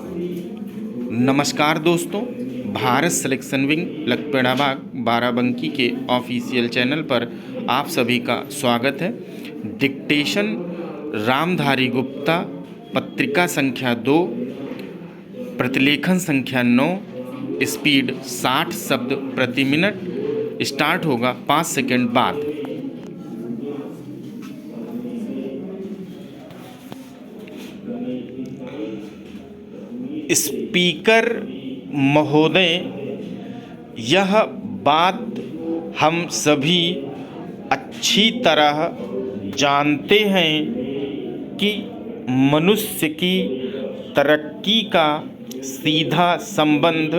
नमस्कार दोस्तों, Bharat selection wing Lakhperabagh Barabanki के ऑफिशियल चैनल पर आप सभी का स्वागत है। डिक्टेशन रामधारी गुप्ता, पत्रिका संख्या 2, प्रतिलेखन संख्या 9, स्पीड 60 शब्द प्रति मिनट। स्टार्ट होगा 5 सेकंड बाद। स्पीकर महोदय, यह बात हम सभी अच्छी तरह जानते हैं कि मनुष्य की तरक्की का सीधा संबंध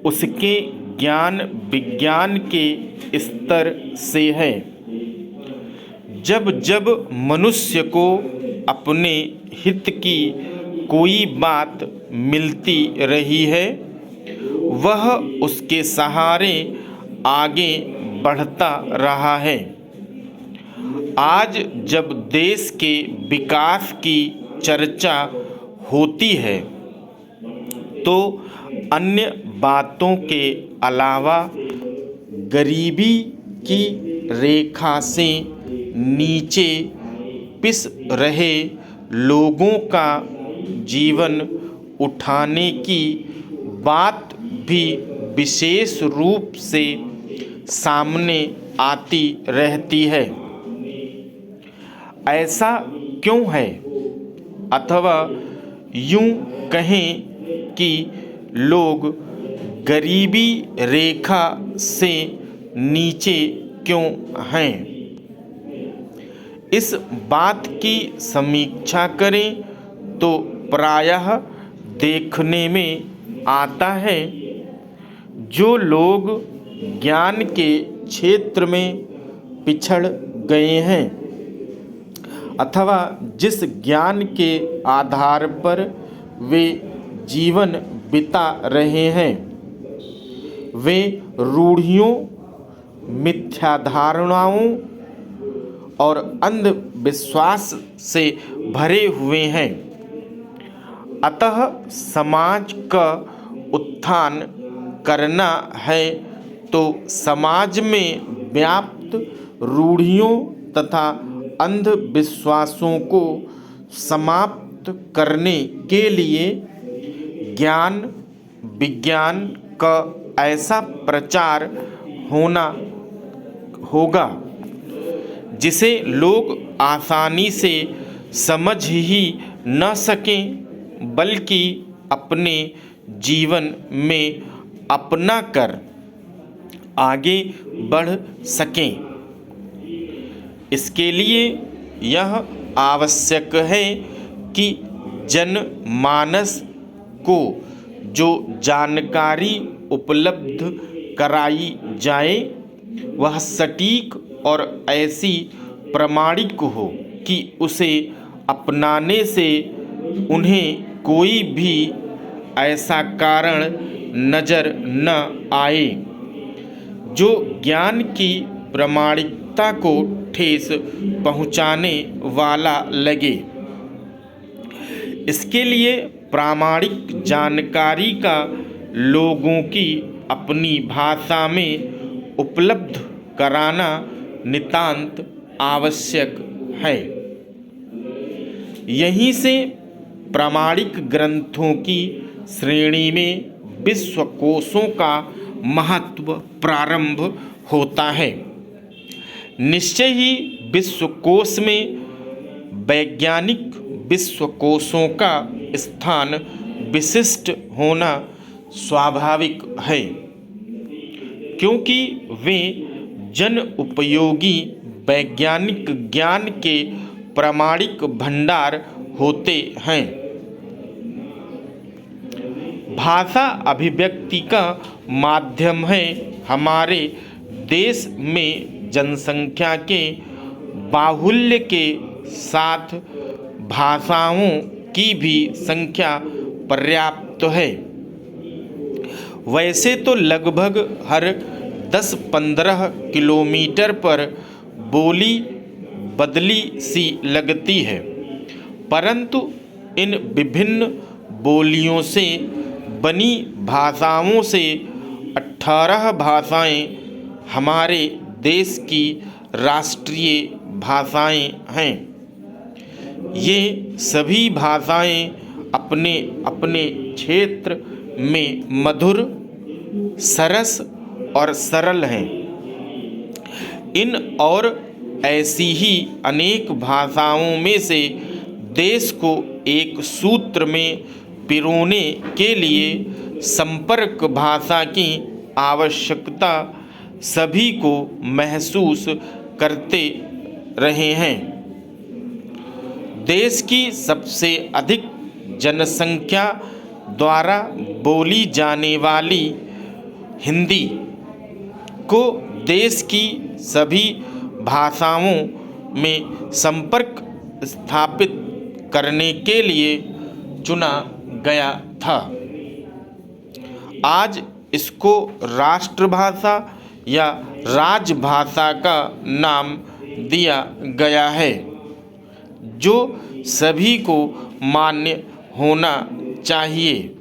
उसके ज्ञान विज्ञान के स्तर से है। जब जब मनुष्य को अपने हित की कोई बात मिलती रही है, वह उसके सहारे आगे बढ़ता रहा है। आज जब देश के विकास की चर्चा होती है तो अन्य बातों के अलावा गरीबी की रेखा से नीचे पिस रहे लोगों का जीवन उठाने की बात भी विशेष रूप से सामने आती रहती है। ऐसा क्यों है? अथवा यूं कहें कि लोग गरीबी रेखा से नीचे क्यों हैं? इस बात की समीक्षा करें तो प्रायः देखने में आता है, जो लोग ज्ञान के क्षेत्र में पिछड़ गए हैं अथवा जिस ज्ञान के आधार पर वे जीवन बिता रहे हैं, वे रूढ़ियों, मिथ्याधारणाओं और अंधविश्वास से भरे हुए हैं। अतः समाज का उत्थान करना है तो समाज में व्याप्त रूढ़ियों तथा अंधविश्वासों को समाप्त करने के लिए ज्ञान विज्ञान का ऐसा प्रचार होना होगा जिसे लोग आसानी से समझ ही न सकें, बल्कि अपने जीवन में अपना कर आगे बढ़ सकें। इसके लिए यह आवश्यक है कि जनमानस को जो जानकारी उपलब्ध कराई जाए वह सटीक और ऐसी प्रामाणिक हो कि उसे अपनाने से उन्हें कोई भी ऐसा कारण नज़र न आए जो ज्ञान की प्रामाणिकता को ठेस पहुँचाने वाला लगे। इसके लिए प्रामाणिक जानकारी का लोगों की अपनी भाषा में उपलब्ध कराना नितांत आवश्यक है। यहीं से प्रामाणिक ग्रंथों की श्रेणी में विश्वकोशों का महत्व प्रारंभ होता है। निश्चय ही विश्वकोश में वैज्ञानिक विश्वकोशों का स्थान विशिष्ट होना स्वाभाविक है, क्योंकि वे जन उपयोगी वैज्ञानिक ज्ञान के प्रामाणिक भंडार होते हैं। भाषा अभिव्यक्ति का माध्यम है। हमारे देश में जनसंख्या के बाहुल्य के साथ भाषाओं की भी संख्या पर्याप्त है। वैसे तो लगभग हर 10-15 किलोमीटर पर बोली बदली सी लगती है, परंतु इन विभिन्न बोलियों से बनी भाषाओं से 18 भाषाएं हमारे देश की राष्ट्रीय भाषाएं हैं। ये सभी भाषाएं अपने अपने क्षेत्र में मधुर, सरस और सरल हैं। इन और ऐसी ही अनेक भाषाओं में से देश को एक सूत्र में पिरोने के लिए संपर्क भाषा की आवश्यकता सभी को महसूस करते रहे हैं। देश की सबसे अधिक जनसंख्या द्वारा बोली जाने वाली हिंदी को देश की सभी भाषाओं में संपर्क स्थापित करने के लिए चुना गया था। आज इसको राष्ट्रभाषा या राजभाषा का नाम दिया गया है, जो सभी को मान्य होना चाहिए।